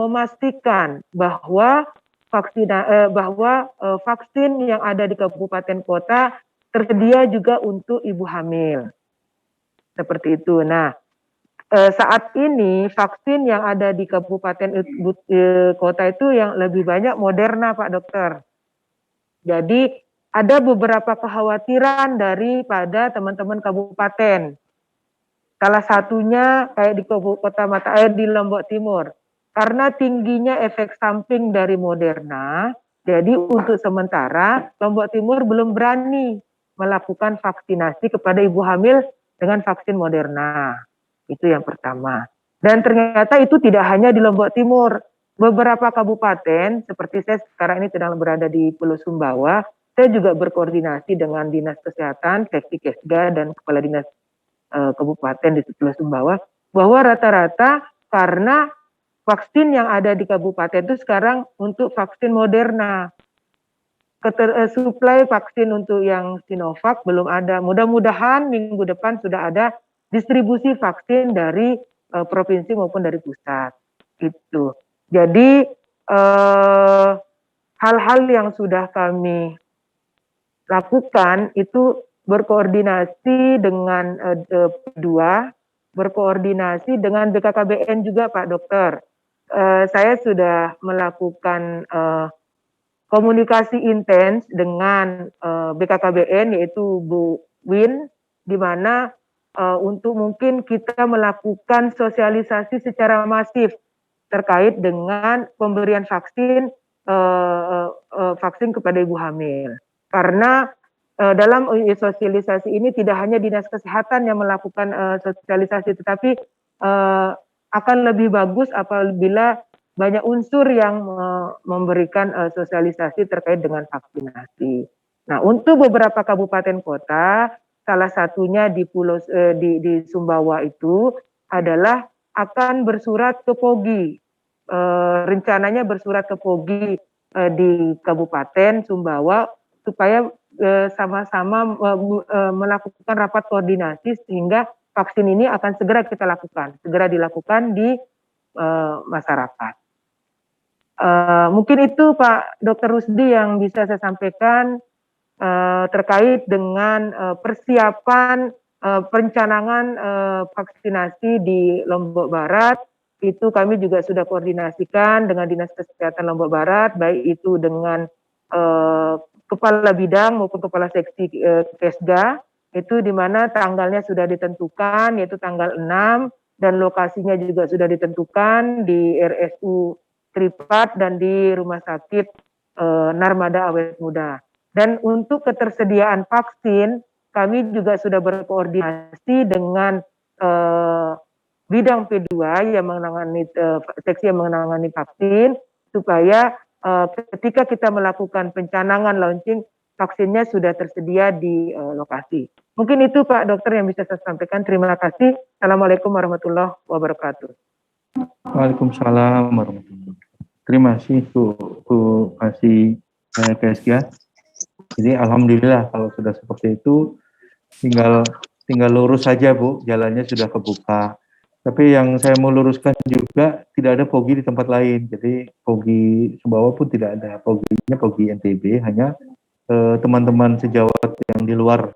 memastikan bahwa vaksin yang ada di kabupaten kota tersedia juga untuk ibu hamil. Seperti itu. Nah, saat ini vaksin yang ada di kabupaten kota itu yang lebih banyak Moderna, Pak Dokter. Jadi ada beberapa kekhawatiran daripada teman-teman kabupaten. Salah satunya kayak di kota Mata Air di Lombok Timur. Karena tingginya efek samping dari Moderna, jadi untuk sementara Lombok Timur belum berani melakukan vaksinasi kepada ibu hamil dengan vaksin Moderna. Itu yang pertama. Dan ternyata itu tidak hanya di Lombok Timur. Beberapa kabupaten, seperti saya sekarang ini sedang berada di Pulau Sumbawa, saya juga berkoordinasi dengan Dinas Kesehatan, Kesga, dan Kepala Dinas Kabupaten di Pulau Sumbawa, bahwa rata-rata karena vaksin yang ada di kabupaten itu sekarang untuk vaksin Moderna. Suplai vaksin untuk yang Sinovac belum ada. Mudah-mudahan minggu depan sudah ada distribusi vaksin dari provinsi maupun dari pusat. Itu. Jadi hal-hal yang sudah kami lakukan itu berkoordinasi dengan dua, berkoordinasi dengan BKKBN juga, Pak Dokter. Saya sudah melakukan komunikasi intens dengan BKKBN, yaitu Bu Win, di mana untuk mungkin kita melakukan sosialisasi secara masif terkait dengan pemberian vaksin kepada ibu hamil. Karena dalam sosialisasi ini tidak hanya Dinas Kesehatan yang melakukan sosialisasi, tetapi akan lebih bagus apabila banyak unsur yang memberikan sosialisasi terkait dengan vaksinasi. Nah, untuk beberapa kabupaten kota, salah satunya di Sumbawa itu adalah akan bersurat ke POGI. Rencananya bersurat ke POGI di Kabupaten Sumbawa supaya sama-sama melakukan rapat koordinasi sehingga vaksin ini akan segera dilakukan di masyarakat. Mungkin itu Pak Dr. Rusdi yang bisa saya sampaikan terkait dengan persiapan perencanaan vaksinasi di Lombok Barat. Itu kami juga sudah koordinasikan dengan Dinas Kesehatan Lombok Barat, baik itu dengan kepala bidang maupun kepala seksi Kesga, itu di mana tanggalnya sudah ditentukan, yaitu tanggal 6, dan lokasinya juga sudah ditentukan di RSU Tripat dan di Rumah Sakit Narmada Awet Muda. Dan untuk ketersediaan vaksin, kami juga sudah berkoordinasi dengan bidang P2 yang menangani seksi yang menangani vaksin, supaya ketika kita melakukan pencanangan launching, vaksinnya sudah tersedia di lokasi. Mungkin itu Pak Dokter yang bisa saya sampaikan. Terima kasih. Assalamualaikum warahmatullahi wabarakatuh. Waalaikumsalam warahmatullahi wabarakatuh. Terima kasih Bu Kasih KSG. Jadi alhamdulillah kalau sudah seperti itu tinggal lurus saja Bu, jalannya sudah kebuka. Tapi yang saya mau luruskan juga tidak ada POGI di tempat lain. Jadi POGI Sumbawa pun tidak ada. POGI-nya POGI NTB, hanya teman-teman sejawat yang di luar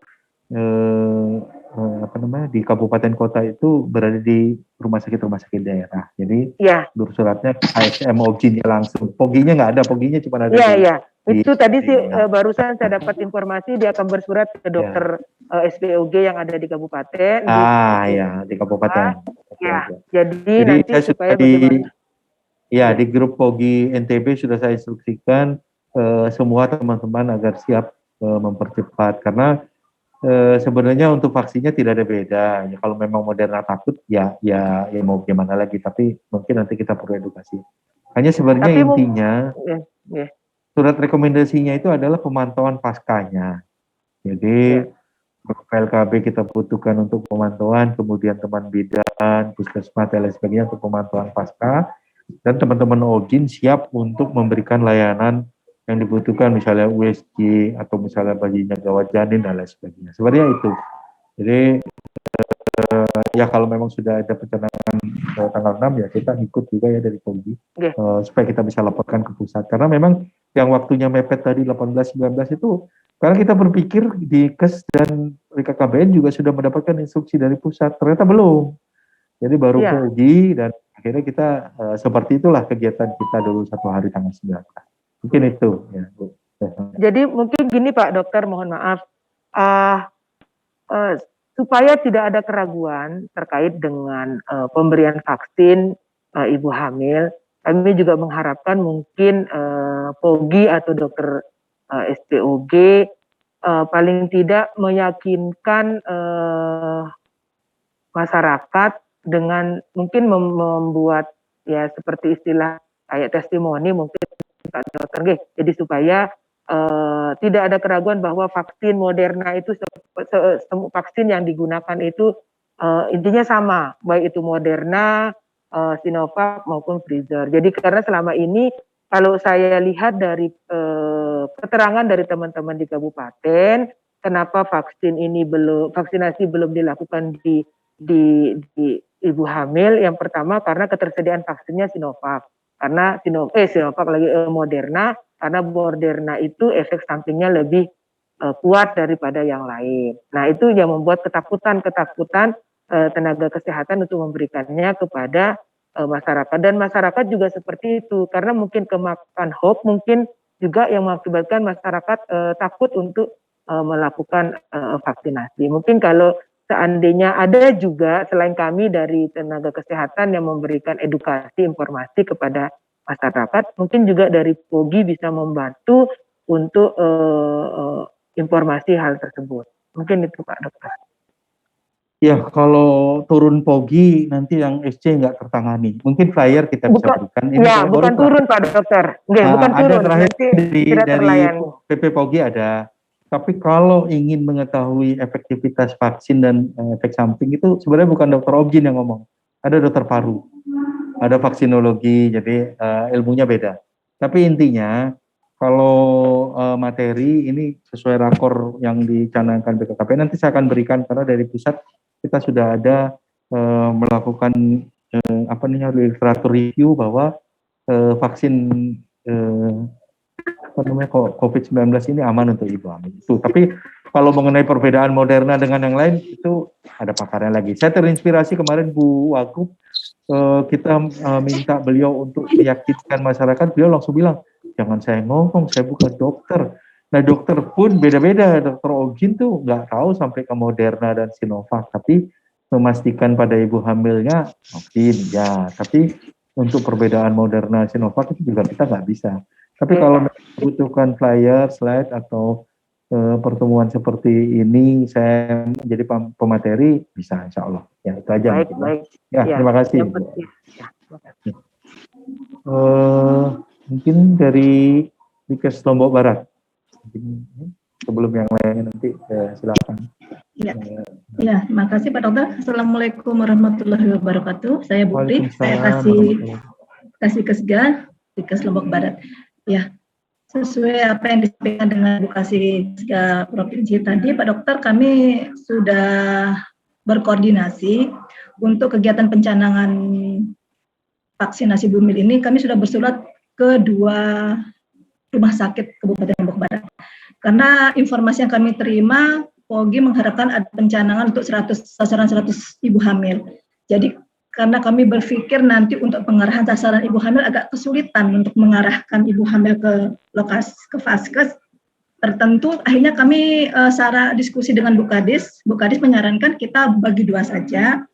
di kabupaten kota itu berada di rumah sakit daerah. Jadi bersuratnya ASM OBGIN-nya langsung. POGI-nya nggak ada, POGI-nya cuma ada itu tadi sih barusan saya dapat informasi dia akan bersurat ke dokter SPOG yang ada di kabupaten. Di kabupaten. Jadi nanti saya supaya di grup POGI NTB sudah saya instruksikan semua teman-teman agar siap mempercepat, karena sebenarnya untuk vaksinnya tidak ada beda. Ya, kalau memang Moderna takut ya mau gimana lagi, tapi mungkin nanti kita perlu edukasi. Hanya sebenarnya intinya surat rekomendasinya itu adalah pemantauan paskanya. Jadi PLKB kita butuhkan untuk pemantauan, kemudian teman bidan, puskesmas dan lain sebagainya untuk pemantauan pasca, dan teman-teman OBGIN siap untuk memberikan layanan yang dibutuhkan, misalnya USG atau misalnya bayinya gawat janin dan lain sebagainya. Sebenarnya itu. Jadi ya kalau memang sudah ada pencanangan tanggal 6 ya kita ikut juga ya dari POGI supaya kita bisa laporkan ke pusat. Karena memang yang waktunya mepet tadi 18-19 itu, karena kita berpikir di KES dan BKKBN juga sudah mendapatkan instruksi dari pusat, ternyata belum. Jadi baru POGI dan akhirnya kita seperti itulah kegiatan kita dulu 1 hari tanggal 19. Mungkin itu ya Bu. Jadi mungkin gini Pak Dokter, mohon maaf. Supaya tidak ada keraguan terkait dengan pemberian vaksin ibu hamil, kami juga mengharapkan mungkin POGI atau dokter SPOG paling tidak meyakinkan masyarakat dengan mungkin membuat ya seperti istilah kayak testimoni mungkin Pak Dokter, jadi supaya tidak ada keraguan bahwa vaksin Moderna itu vaksin yang digunakan itu intinya sama, baik itu Moderna, Sinovac maupun Pfizer. Jadi karena selama ini kalau saya lihat dari keterangan dari teman-teman di kabupaten, kenapa vaksinasi belum dilakukan di ibu hamil? Yang pertama karena ketersediaan vaksinnya Sinovac, karena Sinovac lagi Moderna. Karena Moderna itu efek sampingnya lebih kuat daripada yang lain. Nah itu yang membuat ketakutan tenaga kesehatan untuk memberikannya kepada masyarakat. Dan masyarakat juga seperti itu, karena mungkin kemakan hoax mungkin juga yang mengakibatkan masyarakat takut untuk melakukan vaksinasi. Mungkin kalau seandainya ada juga selain kami dari tenaga kesehatan yang memberikan edukasi, informasi kepada masyarakat, mungkin juga dari POGI bisa membantu untuk informasi hal tersebut. Mungkin itu Pak Dokter. Ya, kalau turun POGI nanti yang SC nggak tertangani. Mungkin flyer kita bisa berikan. Ini ya, bukan turun Pak Dokter. Bukan turun. Ada terakhir dari PP POGI ada. Tapi kalau ingin mengetahui efektivitas vaksin dan efek samping itu sebenarnya bukan dokter Objin yang ngomong. Ada dokter paru. Ada vaksinologi, jadi ilmunya beda. Tapi intinya kalau materi ini sesuai rakor yang dicanangkan BKKBN, nanti saya akan berikan karena dari pusat kita sudah ada melakukan literatur review bahwa vaksin COVID-19 ini aman untuk ibu hamil. Tapi kalau mengenai perbedaan Moderna dengan yang lain itu ada pakarnya lagi. Saya terinspirasi kemarin Bu Wagub, kita minta beliau untuk meyakinkan masyarakat, beliau langsung bilang, jangan saya ngomong, saya bukan dokter. Nah dokter pun beda-beda, dokter Ogin tuh nggak tahu sampai ke Moderna dan Sinovac, tapi memastikan pada ibu hamilnya mungkin ya, tapi untuk perbedaan Moderna Sinovac itu juga kita nggak bisa. Tapi kalau membutuhkan flyer, slide atau pertemuan seperti ini saya menjadi pemateri bisa insya Allah ya itu aja. Baik. Ya, terima kasih. Mungkin dari Dikes Lombok Barat sebelum yang lain nanti silakan. Ya, terima kasih Pak Dokter. Assalamualaikum warahmatullahi wabarakatuh. Saya Putri, saya kasih Kesga Dikes Lombok Barat. Ya, sesuai apa yang disampaikan dengan Bu Kasisga Provinsi tadi, Pak Dokter, kami sudah berkoordinasi untuk kegiatan pencanangan vaksinasi bumil ini. Kami sudah bersurat ke 2 rumah sakit Kabupaten Lombok Barat. Karena informasi yang kami terima, POGI mengharapkan ada pencanangan untuk sasaran 100 ibu hamil. Jadi karena kami berpikir nanti untuk pengarahan sasaran ibu hamil agak kesulitan untuk mengarahkan ibu hamil ke lokasi, ke vaskes tertentu. Akhirnya kami secara diskusi dengan Bu Kadis menyarankan kita bagi 2 saja.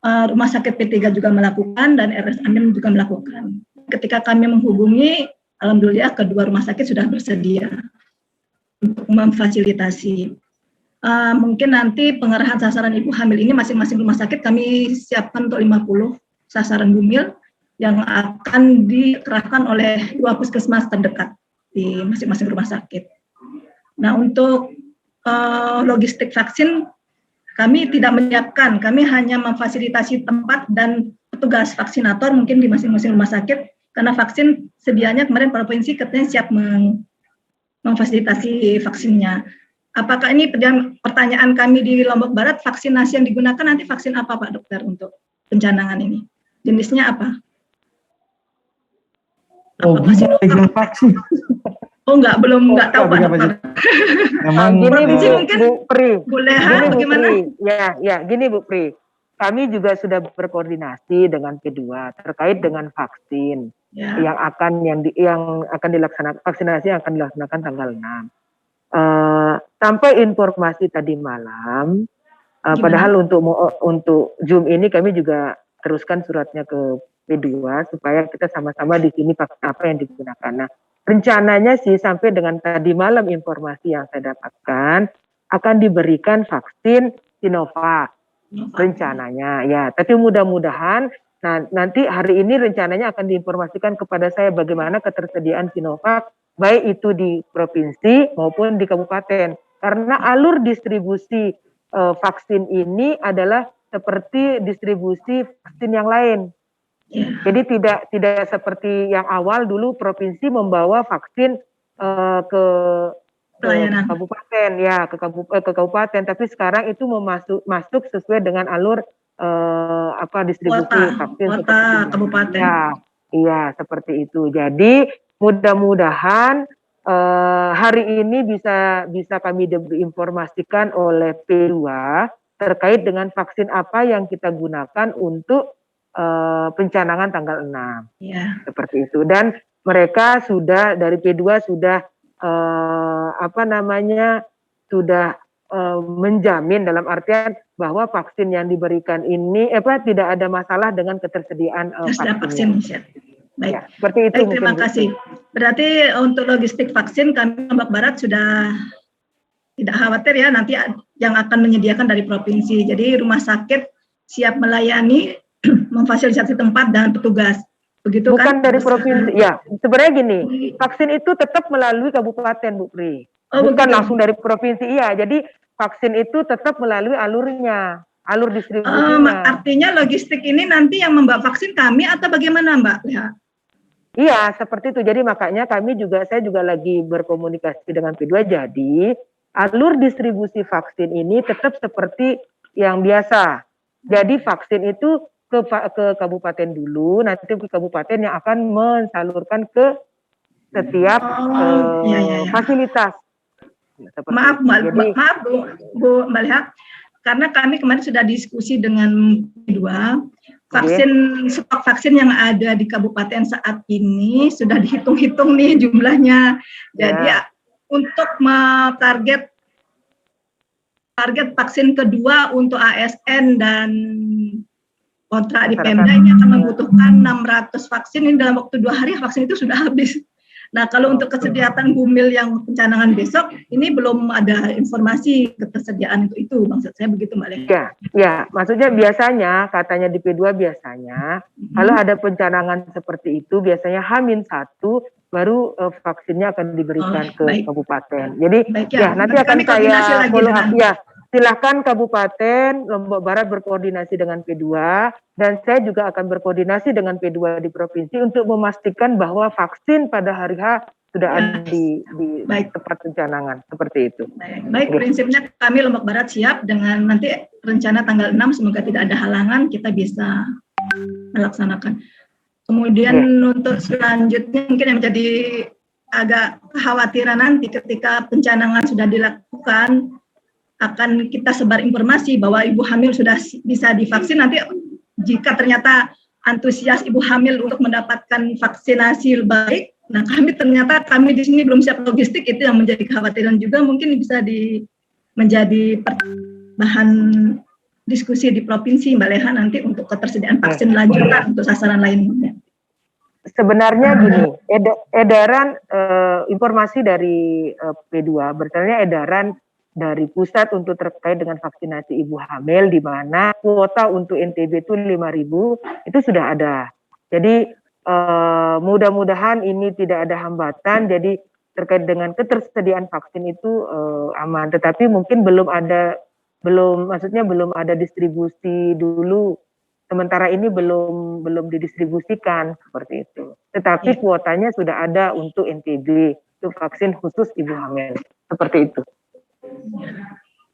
Rumah sakit P3 juga melakukan dan RS Amin juga melakukan. Ketika kami menghubungi, alhamdulillah kedua rumah sakit sudah bersedia untuk memfasilitasi. Mungkin nanti pengarahan sasaran ibu hamil ini masing-masing rumah sakit kami siapkan untuk 50 sasaran bumil yang akan dikerahkan oleh 2 puskesmas terdekat di masing-masing rumah sakit. Nah, untuk logistik vaksin kami tidak menyiapkan, kami hanya memfasilitasi tempat dan petugas vaksinator mungkin di masing-masing rumah sakit, karena vaksin sedianya kemarin provinsi katanya siap memfasilitasi vaksinnya. apakah ini pertanyaan kami di Lombok Barat, vaksinasi yang digunakan nanti vaksin apa Pak Dokter untuk pencanangan ini? Jenisnya apa? Apakah vaksin? Oh enggak, enggak tahu Pak Dokter. Memang provinsi mungkin Bu Pri, boleh gini, bagaimana? Bu Pri. Ya, gini Bu Pri. Kami juga sudah berkoordinasi dengan P2 terkait dengan vaksin yang akan dilaksanakan, vaksinasi yang akan dilaksanakan tanggal 6. Sampai informasi tadi malam, padahal untuk Zoom ini kami juga teruskan suratnya ke P2 supaya kita sama-sama di sini apa yang digunakan. Nah, rencananya sih sampai dengan tadi malam informasi yang saya dapatkan akan diberikan vaksin Sinovac rencananya ya. Tapi mudah-mudahan nanti hari ini rencananya akan diinformasikan kepada saya bagaimana ketersediaan Sinovac baik itu di provinsi maupun di kabupaten. Karena alur distribusi vaksin ini adalah seperti distribusi vaksin yang lain. Jadi tidak seperti yang awal dulu provinsi membawa vaksin ke kabupaten ya ke kabupaten, tapi sekarang itu masuk sesuai dengan alur distribusi vaksin kota kabupaten. Ya, iya seperti itu. Jadi mudah-mudahan hari ini bisa kami diinformasikan oleh P2 terkait dengan vaksin apa yang kita gunakan untuk pencanangan tanggal 6. Ya. Seperti itu. Dan mereka sudah dari P2 sudah sudah menjamin dalam artian bahwa vaksin yang diberikan ini tidak ada masalah dengan ketersediaan vaksin. Baik. Ya, seperti itu. Baik, terima kasih. Berarti untuk logistik vaksin kami Lombok Barat sudah tidak khawatir ya nanti yang akan menyediakan dari provinsi. Jadi rumah sakit siap melayani, memfasilitasi tempat dan petugas. Begitu bukan kan? Dari provinsi, ya. Sebenarnya gini, vaksin itu tetap melalui kabupaten, Bu Pri. Bukan langsung dari provinsi, iya. Jadi vaksin itu tetap melalui alurnya, alur distribusinya. Artinya logistik ini nanti yang membawa vaksin kami atau bagaimana, Mbak? Ya. Iya, seperti itu. Jadi makanya saya juga lagi berkomunikasi dengan P2. Jadi alur distribusi vaksin ini tetap seperti yang biasa. Jadi vaksin itu ke kabupaten dulu, nanti ke kabupaten yang akan mensalurkan ke setiap fasilitas. Maaf Bu Mbak Leha, karena kami kemarin sudah diskusi dengan P2, stok vaksin yang ada di kabupaten saat ini sudah dihitung-hitung nih jumlahnya. Jadi untuk target vaksin kedua untuk ASN dan kontrak di Pemda ini akan membutuhkan 600 vaksin. Ini dalam waktu 2 hari vaksin itu sudah habis. Nah, kalau untuk kesediaan Bumil yang pencanangan besok, ini belum ada informasi ketersediaan itu. Maksud saya begitu, Mbak Leha. Ya, maksudnya biasanya, katanya di P2 biasanya, kalau ada pencanangan seperti itu, biasanya H-1 baru vaksinnya akan diberikan ke kabupaten. Jadi, nanti akan saya follow up. Ya, silakan Kabupaten Lombok Barat berkoordinasi dengan P2, dan saya juga akan berkoordinasi dengan P2 di provinsi untuk memastikan bahwa vaksin pada hari H sudah ada di tempat pencanangan, seperti itu. Baik, prinsipnya kami Lombok Barat siap dengan nanti rencana tanggal 6, semoga tidak ada halangan, kita bisa melaksanakan. Kemudian untuk selanjutnya mungkin yang menjadi agak kekhawatiran nanti ketika pencanangan sudah dilakukan, akan kita sebar informasi bahwa ibu hamil sudah bisa divaksin. Nanti jika ternyata antusias ibu hamil untuk mendapatkan vaksinasi baik, nah kami di sini belum siap logistik, itu yang menjadi kekhawatiran juga, mungkin bisa menjadi bahan diskusi di provinsi Mbak Leha nanti untuk ketersediaan vaksin lanjutan untuk sasaran lainnya. Sebenarnya gini, edaran informasi dari P2, berarti edaran dari pusat untuk terkait dengan vaksinasi ibu hamil, di mana kuota untuk NTB itu 5.000, itu sudah ada. Jadi mudah-mudahan ini tidak ada hambatan, jadi terkait dengan ketersediaan vaksin itu aman. Tetapi mungkin belum ada distribusi dulu. Sementara ini belum didistribusikan seperti itu. Tetapi kuotanya sudah ada untuk NTB, untuk vaksin khusus ibu hamil. Seperti itu.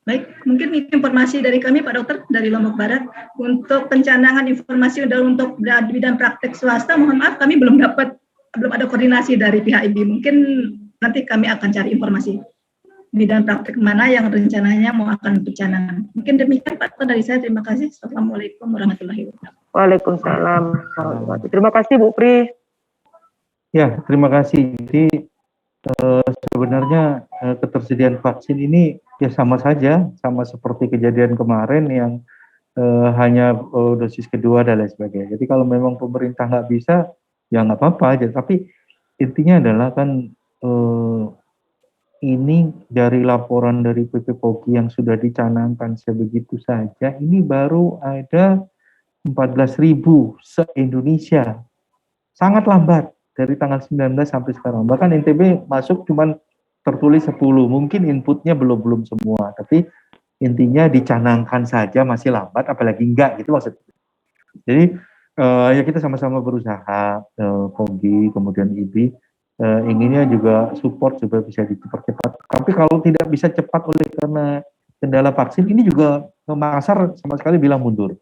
Baik, mungkin informasi dari kami Pak Dokter dari Lombok Barat untuk pencanangan informasi untuk bidang praktek swasta. Mohon maaf kami belum ada koordinasi dari pihak IBI. Mungkin nanti kami akan cari informasi bidang praktek mana yang rencananya mau akan pencanangan. Mungkin demikian Pak Dokter dari saya. Terima kasih. Assalamualaikum warahmatullahi wabarakatuh. Waalaikumsalam. Terima kasih Bu Pri. Ya, terima kasih. Jadi sebenarnya ketersediaan vaksin ini ya sama saja, sama seperti kejadian kemarin yang hanya dosis kedua dan lain sebagainya. Jadi kalau memang pemerintah nggak bisa, ya nggak apa-apa aja. Tapi intinya adalah kan ini dari laporan dari PP POGI yang sudah dicanangkan sebegitu saja, ini baru ada 14.000 se-Indonesia. Sangat lambat dari tanggal 19 sampai sekarang. Bahkan NTB masuk cuman tertulis 10. Mungkin inputnya belum semua, tapi intinya dicanangkan saja masih lambat, apalagi enggak gitu maksudnya. Jadi ya kita sama-sama berusaha, POGI kemudian IBI inginnya juga support supaya bisa dipercepat. Tapi kalau tidak bisa cepat oleh karena kendala vaksin, ini juga Makassar sama sekali bilang mundur.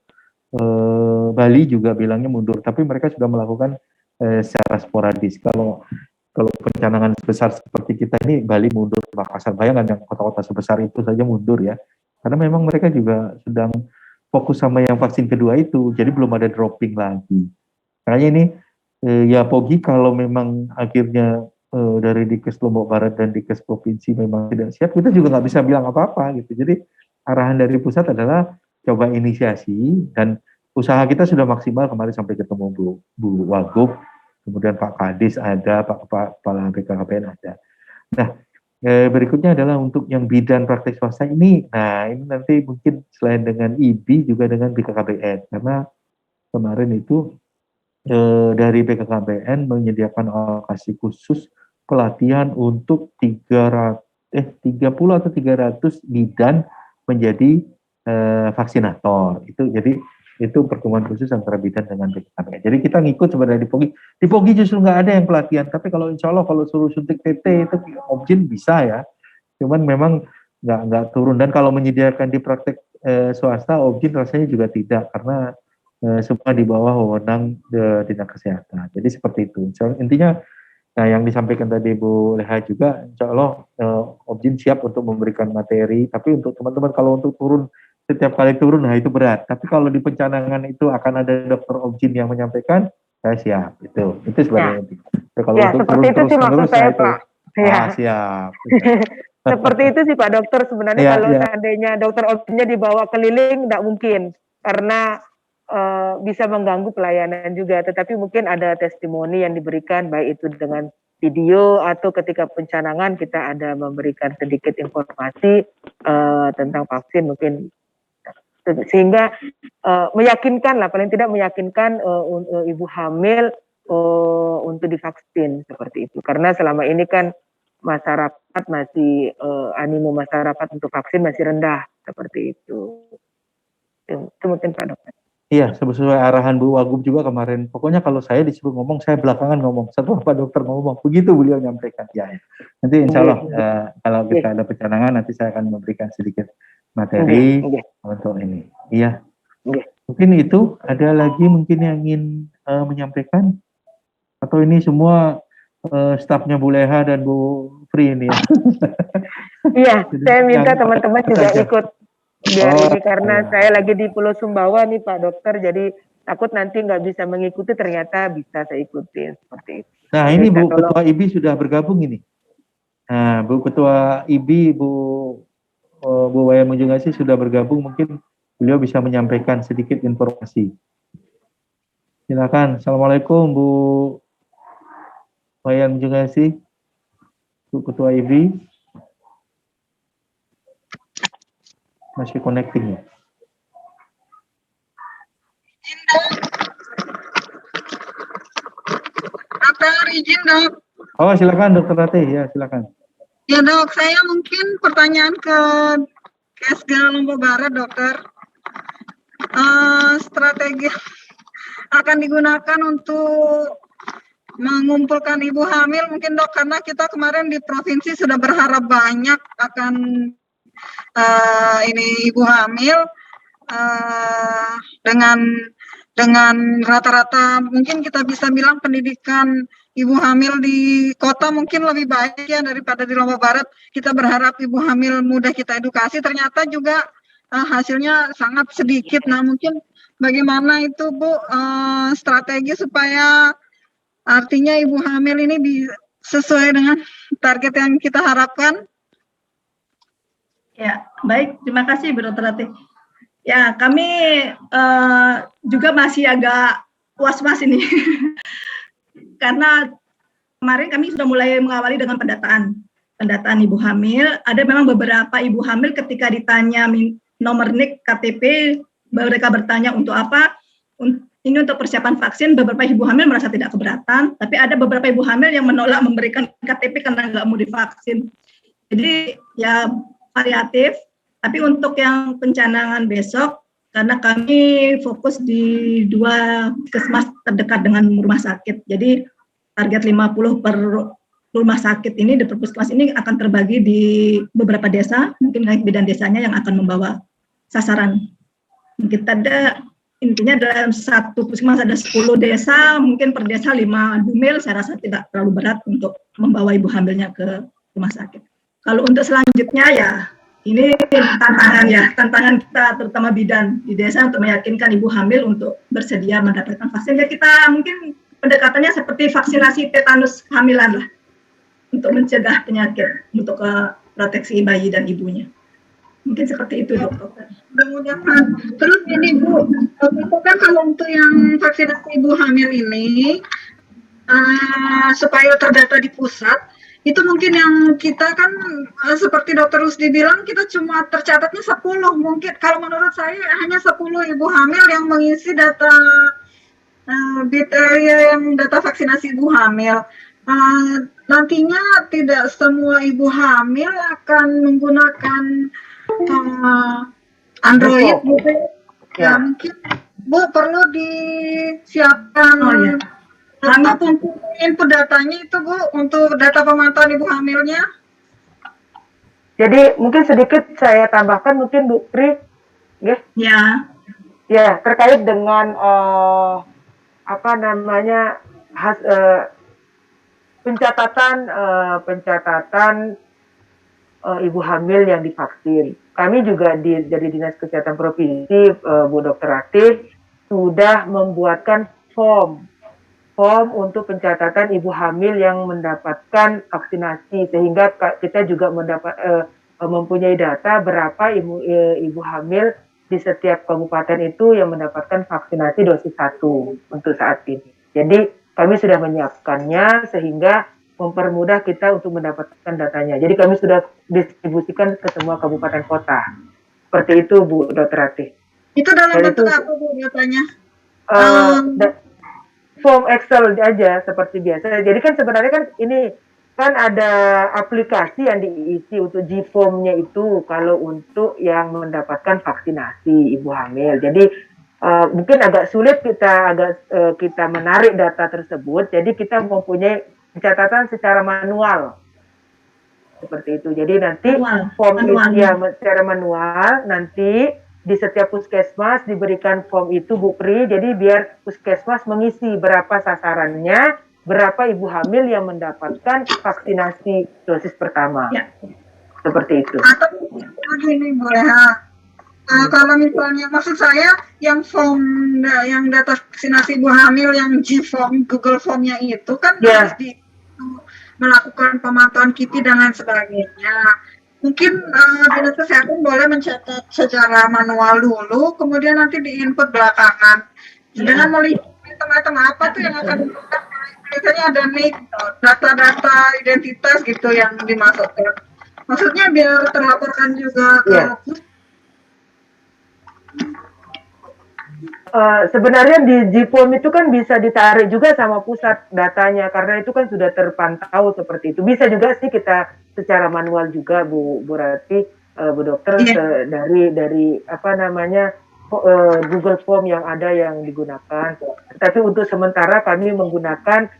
Bali juga bilangnya mundur, tapi mereka sudah melakukan secara sporadis. Kalau pencanangan sebesar seperti kita ini, Bali mundur, Makassar, bayangkan yang kota-kota sebesar itu saja mundur ya. Karena memang mereka juga sedang fokus sama yang vaksin kedua itu, jadi belum ada dropping lagi. Makanya ini ya POGI kalau memang akhirnya dari Dikes Lombok Barat dan Dikes Provinsi memang tidak siap, kita juga nggak bisa bilang apa-apa gitu. Jadi arahan dari pusat adalah coba inisiasi, dan usaha kita sudah maksimal kemarin sampai ketemu Bu Wagub, kemudian Pak Kadis ada, Pak Kepala BKKBN ada. Nah, berikutnya adalah untuk yang bidan praktek swasta ini, nah ini nanti mungkin selain dengan IBI juga dengan BKKBN, karena kemarin itu dari BKKBN menyediakan alokasi khusus pelatihan untuk 30 atau 300 bidan menjadi vaksinator. Itu jadi itu pertemuan khusus antara bidan dengan BKKBN. Jadi kita ngikut sebenarnya di POGI. Di POGI justru nggak ada yang pelatihan, tapi kalau insya Allah kalau suruh suntik TT itu Objin bisa ya. Cuman memang nggak turun, dan kalau menyediakan di praktek swasta Objin rasanya juga tidak, karena semua di bawah wewenang dinas kesehatan. Jadi seperti itu. Intinya, nah yang disampaikan tadi Bu Leha juga, insya Allah Objin siap untuk memberikan materi. Tapi untuk teman-teman kalau untuk turun setiap kali turun, nah itu berat. Tapi kalau di pencanangan itu akan ada dokter Objin yang menyampaikan, saya siap. Itu sebenarnya. Ya. Kalau ya, untuk seperti turun itu sih maksud saya Pak. Ya. Siap. Seperti itu sih Pak Dokter. Sebenarnya kalau seandainya dokter Objinnya dibawa keliling, tidak mungkin, karena bisa mengganggu pelayanan juga, tetapi mungkin ada testimoni yang diberikan, baik itu dengan video atau ketika pencanangan kita ada memberikan sedikit informasi tentang vaksin, mungkin sehingga meyakinkan lah, paling tidak meyakinkan ibu hamil untuk divaksin seperti itu. Karena selama ini kan masyarakat masih animo masyarakat untuk vaksin masih rendah seperti itu. Itu mungkin Pak Dokter. Iya, sesuai arahan Bu Wagub juga kemarin. Pokoknya kalau saya disuruh ngomong, saya belakangan ngomong. Setelah Pak Dokter ngomong, begitu beliau nyampaikan. Ya. Nanti insya Allah kalau kita ada pencanangan, nanti saya akan memberikan sedikit materi untuk ini. Iya. Mungkin itu, ada lagi mungkin yang ingin menyampaikan? Atau ini semua stafnya Bu Leha dan Bu Fri ini ya? Iya, saya minta teman-teman juga ikut biar ini, karena saya lagi di Pulau Sumbawa nih Pak Dokter, jadi takut nanti nggak bisa mengikuti, ternyata bisa saya ikuti seperti itu. Nah ini Bu Ketua IBI sudah bergabung ini. Nah Bu Ketua IBI, Bu Wayan Munjungasi sudah bergabung, mungkin beliau bisa menyampaikan sedikit informasi. Silakan. Assalamualaikum Bu Wayan Munjungasi, Bu Ketua IBI. Masih connecting ya? Dokter, izin dok. Oh silakan Dokter Ratih, ya silakan. Ya dok, saya mungkin pertanyaan ke KSG Lombok Barat dokter. Strategi akan digunakan untuk mengumpulkan ibu hamil mungkin dok, karena kita kemarin di provinsi sudah berharap banyak akan ini ibu hamil dengan rata-rata mungkin kita bisa bilang pendidikan ibu hamil di kota mungkin lebih baik ya daripada di Lombok Barat. Kita berharap ibu hamil mudah kita edukasi, ternyata juga hasilnya sangat sedikit. Nah, mungkin bagaimana itu Bu strategi supaya artinya ibu hamil ini sesuai dengan target yang kita harapkan? Ya, baik. Terima kasih Bu Dr. Ratih. Ya, kami juga masih agak was-was ini. Karena kemarin kami sudah mulai mengawali dengan pendataan ibu hamil. Ada memang beberapa ibu hamil ketika ditanya nomor NIK KTP, mereka bertanya untuk apa? Ini untuk persiapan vaksin. Beberapa ibu hamil merasa tidak keberatan, tapi ada beberapa ibu hamil yang menolak memberikan KTP karena nggak mau divaksin. Jadi ya variatif. Tapi untuk yang pencanangan besok, karena kami fokus di 2 puskesmas terdekat dengan rumah sakit. Jadi target 50 per rumah sakit ini, di puskesmas ini akan terbagi di beberapa desa, mungkin bidan desanya yang akan membawa sasaran. Kita ada, intinya dalam satu puskesmas ada 10 desa, mungkin per desa 5 dumil, saya rasa tidak terlalu berat untuk membawa ibu hamilnya ke rumah sakit. Kalau untuk selanjutnya ya, ini tantangan kita terutama bidan di desa untuk meyakinkan ibu hamil untuk bersedia mendapatkan vaksin. Ya kita mungkin pendekatannya seperti vaksinasi tetanus kehamilan lah, untuk mencegah penyakit, untuk proteksi bayi dan ibunya. Mungkin seperti itu dokter. Mudah-mudahan. Terus ini Bu, itu kan kalau untuk yang vaksinasi ibu hamil ini, supaya terdata di pusat, itu mungkin yang kita kan seperti Dokter Rusdi bilang kita cuma tercatatnya 10, mungkin kalau menurut saya hanya 10 ibu hamil yang mengisi data yang data vaksinasi ibu hamil. Nantinya tidak semua ibu hamil akan menggunakan Android gitu. Ya mungkin Bu perlu disiapkan untuk input datanya itu Bu, untuk data pemantauan ibu hamilnya. Jadi mungkin sedikit saya tambahkan mungkin Bu Pri, ya terkait dengan pencatatan ibu hamil yang divaksin. Kami juga dari Dinas Kesehatan Provinsi, Bu Dr. Ratih, sudah membuatkan form untuk pencatatan ibu hamil yang mendapatkan vaksinasi, sehingga kita juga mempunyai data berapa ibu hamil di setiap kabupaten itu yang mendapatkan vaksinasi dosis 1 untuk saat ini. Jadi kami sudah menyiapkannya sehingga mempermudah kita untuk mendapatkan datanya. Jadi kami sudah distribusikan ke semua kabupaten kota. Seperti itu Bu Dr. Ratih. Itu dalam bentuk apa Bu datanya? Form Excel aja seperti biasa. Jadi kan sebenarnya kan ini kan ada aplikasi yang diisi untuk G-Form-nya itu kalau untuk yang mendapatkan vaksinasi ibu hamil. Jadi mungkin agak sulit kita menarik data tersebut. Jadi kita mempunyai pencatatan secara manual. Seperti itu. Jadi nanti form secara manual nanti di setiap puskesmas diberikan form itu Bu Pri, jadi biar puskesmas mengisi berapa sasarannya, berapa ibu hamil yang mendapatkan vaksinasi dosis pertama. Ya. Seperti itu. Atau begini boleh, kalau misalnya maksud saya yang form yang data vaksinasi ibu hamil yang G-Form, Google Form-nya itu kan harus melakukan pemantauan KIPI dan lain sebagainya. Mungkin Dinas Kesehatan boleh mencatat secara manual dulu, kemudian nanti diinput belakangan. Dengan melihat item-item apa tuh yang akan dibuka, biasanya ada NIK, data-data identitas gitu yang dimasukkan. Maksudnya biar terlaporkan juga ke sebenarnya di G-Form itu kan bisa ditarik juga sama pusat datanya, karena itu kan sudah terpantau seperti itu. Bisa juga sih kita secara manual juga Bu Ratih, Bu Dokter, dari Google Form yang ada yang digunakan. Tapi untuk sementara kami menggunakan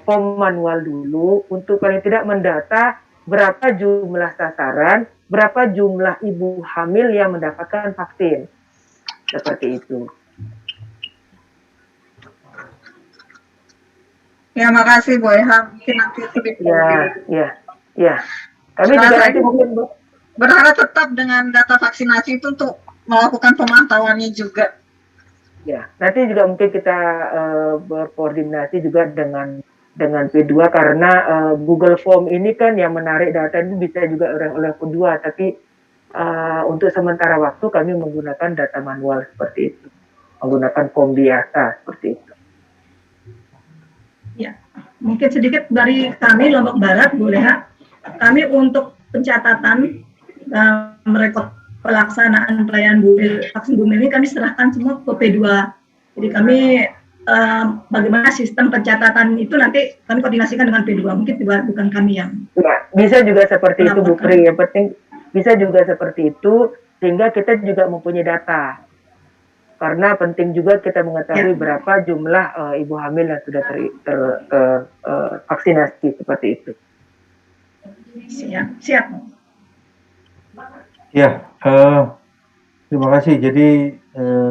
form manual dulu untuk paling tidak mendata berapa jumlah sasaran berapa jumlah ibu hamil yang mendapatkan vaksin. Seperti itu. Ya, makasih Bu Eha. Mungkin nanti sedikit. Ya. Kami juga nanti mungkin berharap tetap dengan data vaksinasi itu untuk melakukan pemantauannya juga. Ya, nanti juga mungkin kita berkoordinasi juga dengan P2 karena Google Form ini kan yang menarik data ini bisa juga oleh P2, tapi untuk sementara waktu kami menggunakan data manual seperti itu, menggunakan form biasa seperti itu. Ya, mungkin sedikit dari kami Lombok Barat, boleh ya? Kami untuk pencatatan rekod pelaksanaan pelayanan vaksin bumi ini kami serahkan semua ke P2. Jadi kami bagaimana sistem pencatatan itu nanti kami koordinasikan dengan P2. Mungkin bukan kami yang. Ya, bisa juga seperti itu Bu Pri. Yang penting bisa juga seperti itu sehingga kita juga mempunyai data. Karena penting juga kita mengetahui berapa jumlah ibu hamil yang sudah vaksinasi seperti itu. Siap. Ya, terima kasih. Jadi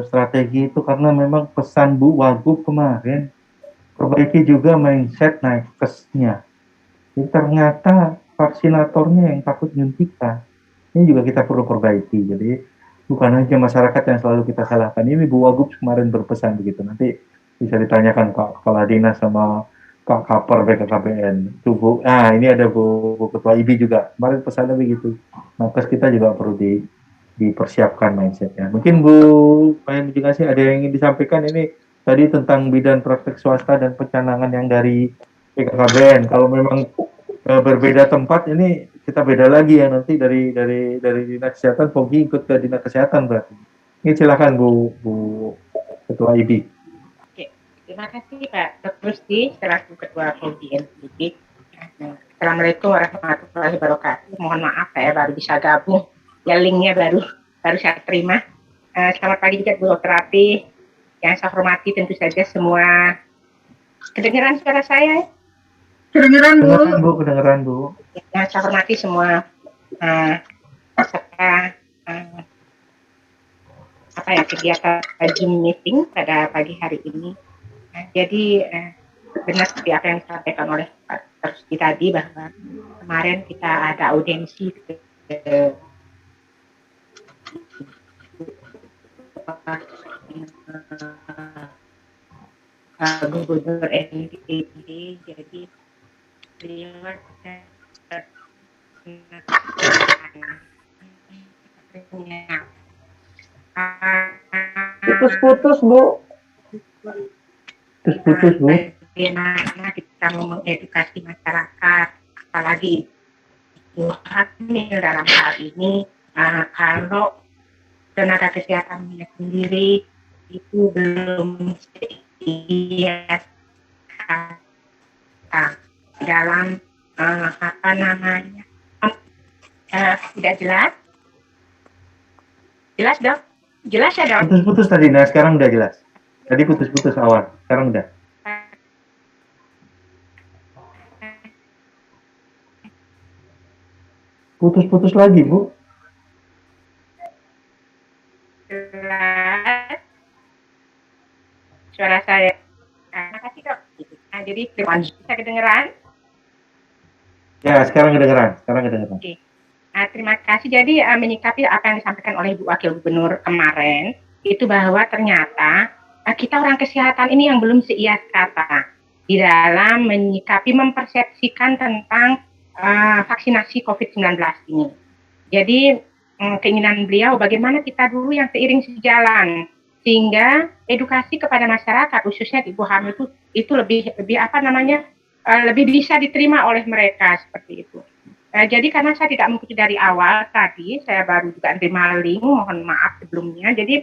strategi itu karena memang pesan Bu Wagub kemarin, perbaiki juga mindset nakesnya. Jadi ternyata vaksinatornya yang takut nyuntikan. Ini juga kita perlu perbaiki. Jadi bukan hanya masyarakat yang selalu kita salahkan. Ini Bu Wagub kemarin berpesan begitu. Nanti bisa ditanyakan Pak Kepala Dinas sama Kak Kaper BKKBN. Tuh Bu, ini ada Bu Ketua IBI juga. Kemarin pesannya begitu. Nakes kita juga perlu dipersiapkan mindsetnya. Mungkin Bu Mayang ada yang ingin disampaikan ini tadi tentang bidan praktek swasta dan pencanangan yang dari BKKBN. Kalau memang berbeda tempat ini kita beda lagi ya nanti dari dinas kesehatan Pogi ikut ke dinas kesehatan berarti. Ini silakan Bu Ketua IBI. Oke, terima kasih Pak Dr. Rusdi selaku Ketua Pogi NPB. Assalamualaikum warahmatullahi wabarakatuh. Mohon maaf saya baru bisa gabung. Ya linknya baru saya terima. Selamat pagi juga Bu Dr. Rapi. Yang saya hormati tentu saja semua. Kedengaran suara saya? Kedengaran Bu. Kedengaran Bu. Yang saya hormati semua peserta kegiatan Zoom meeting pada pagi hari ini. Jadi benar seperti apa yang disampaikan oleh Pak Rusdi tadi bahwa kemarin kita ada audiensi Gubernur NTB, jadi beliau putus-putus Bu. Putus-putus Bu. Bagaimana kita mau mengedukasi masyarakat, apalagi ibu hamil dalam hal ini, kalau tenaga kesehatannya sendiri itu belum siap dalam tidak jelas dong? Jelas ya dong? Putus-putus tadi, nah sekarang udah jelas. Tadi putus-putus awal, sekarang udah. Putus-putus lagi Bu. Jelas. Suara saya. Makasih dok. Nah, jadi bisa kedengeran? Ya, sekarang kedengeran. Oke. Terima kasih. Jadi menyikapi apa yang disampaikan oleh Bu Wakil Gubernur kemarin, itu bahwa ternyata kita orang kesehatan ini yang belum seias kata di dalam menyikapi, mempersepsikan tentang vaksinasi COVID-19 ini. Jadi keinginan beliau bagaimana kita dulu yang seiring sejalan, sehingga edukasi kepada masyarakat khususnya ibu hamil itu lebih lebih bisa diterima oleh mereka seperti itu. Jadi karena saya tidak mengikuti dari awal tadi, saya baru juga menerima link, mohon maaf sebelumnya. Jadi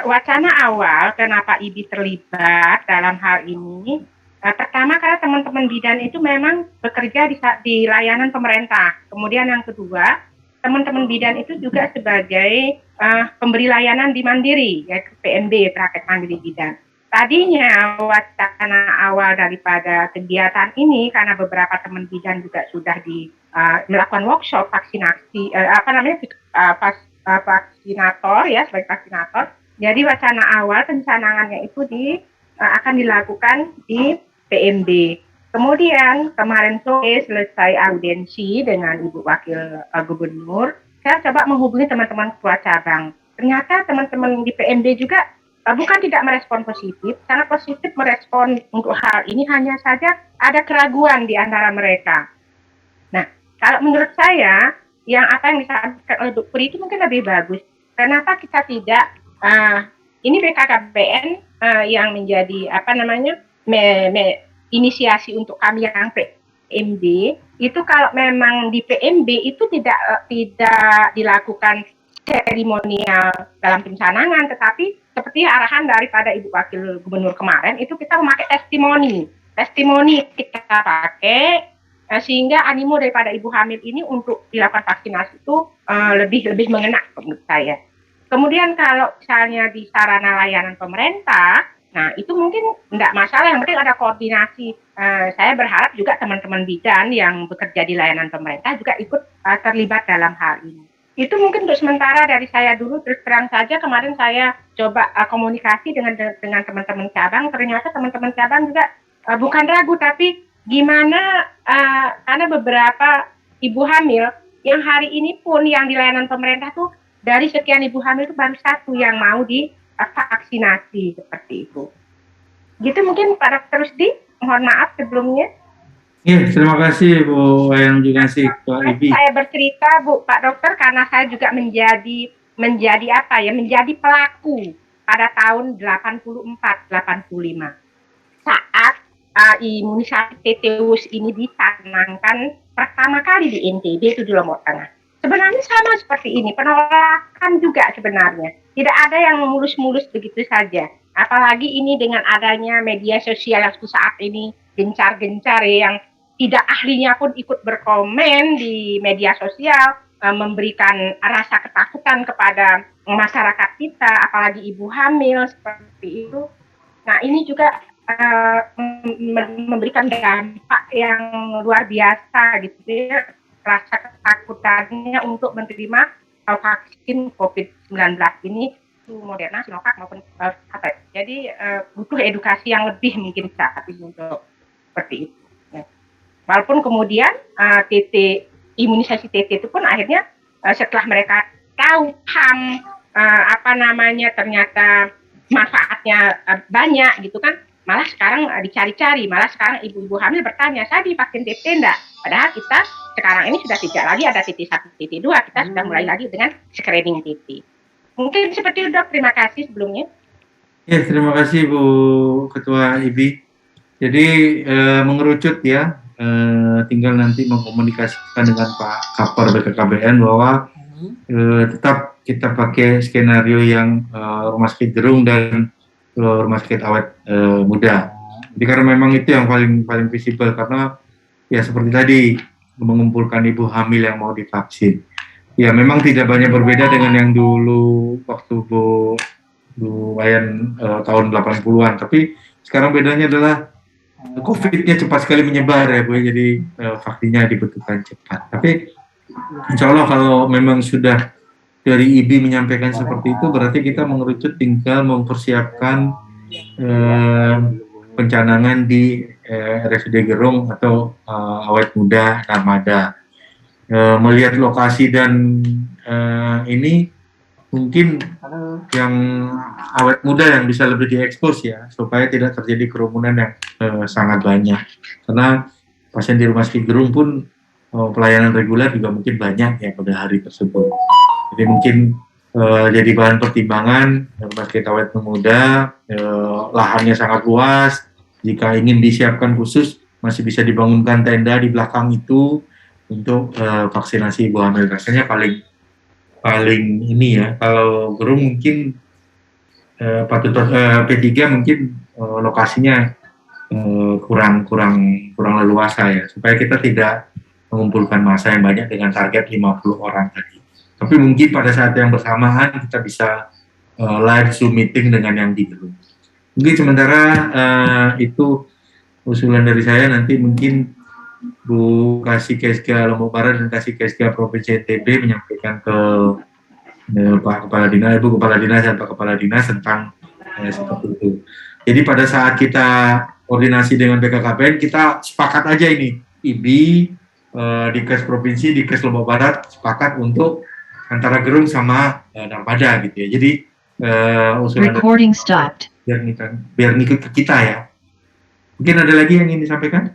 wacana awal kenapa IBI terlibat dalam hal ini, pertama karena teman-teman bidan itu memang bekerja di layanan pemerintah. Kemudian yang kedua, teman-teman bidan itu juga sebagai pemberi layanan di mandiri, yaitu PMB, praktek mandiri bidan. Tadinya wacana awal daripada kegiatan ini karena beberapa teman bidan juga sudah melakukan workshop vaksinasi vaksinator ya, sebagai vaksinator. Jadi wacana awal pencanangannya itu akan dilakukan di PMB. Kemudian kemarin sore selesai audiensi dengan Ibu Wakil Gubernur, saya coba menghubungi teman-teman ketua cabang. Ternyata teman-teman di PMB juga bukan tidak merespon positif, sangat positif merespon untuk hal ini, hanya saja ada keraguan di antara mereka. Nah, kalau menurut saya, yang disampaikan oleh Bu Puri itu mungkin lebih bagus. Kenapa kita tidak, ini BKKBN yang menjadi inisiasi untuk kami yang PMB, itu kalau memang di PMB itu tidak dilakukan seremonial dalam pencanangan, tetapi seperti arahan daripada Ibu Wakil Gubernur kemarin, itu kita memakai testimoni kita pakai, sehingga animo daripada ibu hamil ini untuk dilakukan vaksinasi itu lebih mengena menurut saya. Kemudian kalau misalnya di sarana layanan pemerintah, nah itu mungkin tidak masalah, yang penting ada koordinasi. Saya berharap juga teman-teman bidan yang bekerja di layanan pemerintah juga ikut terlibat dalam hal ini. Itu mungkin untuk sementara dari saya dulu. Terus terang saja kemarin saya coba komunikasi dengan teman-teman cabang, ternyata teman-teman cabang juga bukan ragu, tapi gimana karena beberapa ibu hamil yang hari ini pun yang di layanan pemerintah tuh dari sekian ibu hamil itu baru 1 yang mau divaksinasi seperti itu. Gitu mungkin Pak Dr. Rusdi, mohon maaf sebelumnya. Ya, terima kasih Bu Wayan Jugansi, Pak Ibi. Saya bercerita Pak Dokter karena saya juga menjadi pelaku pada tahun 84-85 saat imunisasi tetanus ini dicanangkan pertama kali di NTB, itu di Lombok Tengah. Sebenarnya sama seperti ini, penolakan juga sebenarnya. Tidak ada yang mulus-mulus begitu saja. Apalagi ini dengan adanya media sosial yang saat ini gencar-gencar yang tidak ahlinya pun ikut berkomen di media sosial, memberikan rasa ketakutan kepada masyarakat kita, apalagi ibu hamil seperti itu. Nah ini juga memberikan dampak yang luar biasa gitu ya, rasa ketakutannya untuk menerima vaksin COVID-19 ini, Moderna, Sinovac maupun Pfizer. Jadi butuh edukasi yang lebih mungkin saat ini untuk seperti itu. Walaupun kemudian imunisasi TT itu pun akhirnya setelah mereka tahu paham ternyata manfaatnya banyak gitu kan, malah sekarang dicari-cari, malah sekarang ibu-ibu hamil bertanya, saya divaksin TT enggak? Padahal kita sekarang ini sudah tidak lagi ada TT1, TT2, kita sudah mulai lagi dengan screening TT. Mungkin seperti itu Dok, terima kasih sebelumnya. Ya, terima kasih Bu Ketua IBI. Jadi mengerucut ya, tinggal nanti mengkomunikasikan dengan Pak Kapor BKKBN bahwa tetap kita pakai skenario yang rumah sakit Gerung dan rumah sakit awet muda. Jadi karena memang itu yang paling visible, karena ya seperti tadi mengumpulkan ibu hamil yang mau divaksin. Ya memang tidak banyak berbeda dengan yang dulu waktu Bu Wayan tahun 80-an, tapi sekarang bedanya adalah COVID-nya cepat sekali menyebar ya Bu, jadi vaksinnya dibutuhkan cepat. Tapi insya Allah kalau memang sudah dari IBI menyampaikan seperti itu, berarti kita mengerucut tinggal mempersiapkan pencanangan di RSUD Gerung atau awet muda Narmada. Melihat lokasi dan ini mungkin yang awet muda yang bisa lebih diekspos ya, supaya tidak terjadi kerumunan yang sangat banyak. Karena pasien di rumah sakit Gerung pun pelayanan reguler juga mungkin banyak ya pada hari tersebut. Jadi mungkin jadi bahan pertimbangan rumah sakit awet muda, lahannya sangat luas. Jika ingin disiapkan khusus, masih bisa dibangunkan tenda di belakang itu untuk vaksinasi ibu hamil. Rasanya paling ini ya. Kalau Gerung mungkin P3 mungkin lokasinya kurang leluasa ya, supaya kita tidak mengumpulkan massa yang banyak dengan target 50 orang tadi. Tapi mungkin pada saat yang bersamaan kita bisa live Zoom meeting dengan yang di Gerung. Mungkin sementara itu usulan dari saya. Nanti mungkin Bu Kasih Kesga Lombok Barat dan Kasih Kesga Provinsi NTB menyampaikan ke Pak Kepala Dinas, Ibu Kepala Dinas dan Pak Kepala Dinas tentang seperti itu. Jadi pada saat kita koordinasi dengan BKKBN, kita sepakat aja ini, IBI, Dikes Provinsi, Dikes Lombok Barat sepakat untuk antara Gerung sama Narmada gitu ya. Jadi usulan Recording stopped. biar ngikut ke kita ya. Mungkin ada lagi yang ingin disampaikan?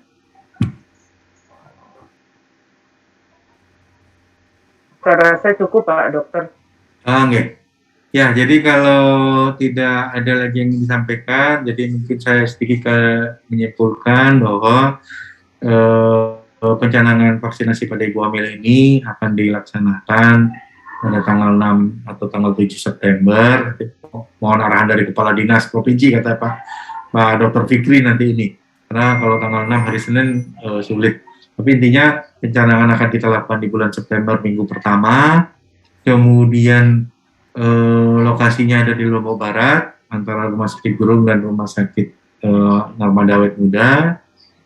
Saya rasa cukup Pak Dokter. Oke. Ya, jadi kalau tidak ada lagi yang ingin disampaikan, jadi mungkin saya sedikit menyimpulkan bahwa pencanangan vaksinasi pada ibu hamil ini akan dilaksanakan pada tanggal 6 atau tanggal 7 September. Mohon arahan dari Kepala Dinas Provinsi, kata Pak Dr. Fikri nanti ini. Karena kalau tanggal 6 hari Senin sulit. Tapi intinya pencanangan akan kita lakukan di bulan September minggu pertama. Kemudian lokasinya ada di Lombok Barat, antara Rumah Sakit Gerung dan Rumah Sakit Narmada Awet Muda,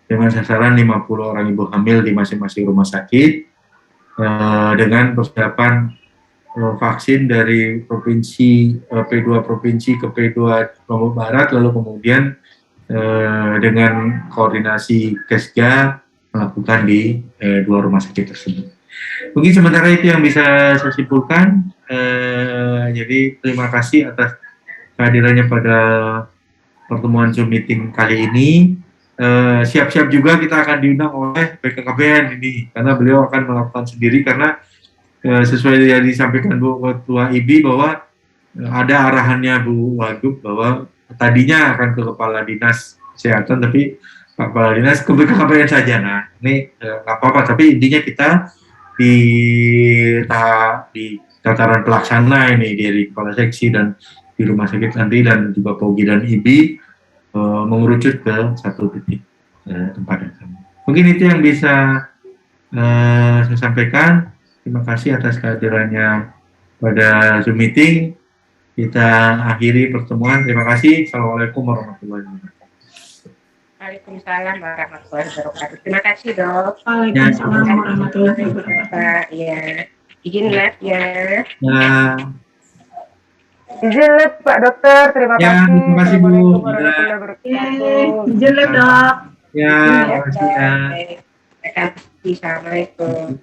dengan sasaran 50 orang ibu hamil di masing-masing rumah sakit, dengan persiapan vaksin dari provinsi P2 provinsi ke P2 Lombok Barat, lalu kemudian dengan koordinasi Kesga melakukan di 2 rumah sakit tersebut. Mungkin sementara itu yang bisa saya simpulkan. Jadi terima kasih atas kehadirannya pada pertemuan Zoom meeting kali ini. Siap-siap juga kita akan diundang oleh BKKBN ini, karena beliau akan melakukan sendiri, karena sesuai yang disampaikan Bu Ketua IBI bahwa ada arahannya Bu Wagub bahwa tadinya akan ke Kepala Dinas Kesehatan, tapi Pak Kepala Dinas ke BKKBN saja. Nah, ini nggak apa-apa, tapi intinya kita di tataran pelaksana ini dari kepala seksi dan di rumah sakit nanti dan juga POGI dan IBI mengerucut ke satu titik tempat yang sama. Mungkin itu yang bisa saya sampaikan. Terima kasih atas kehadirannya pada Zoom meeting. Kita akhiri pertemuan. Terima kasih. Assalamualaikum warahmatullahi wabarakatuh. Waalaikumsalam warahmatullahi wabarakatuh. Terima kasih Dok. Waalaikumsalam warahmatullahi wabarakatuh. Ya, izin lab ya. Izin lab Pak Dokter, terima kasih. Terima kasih Bu. Izin lab Dok. Ya, terima kasih ya. Terima kasih. Assalamualaikum.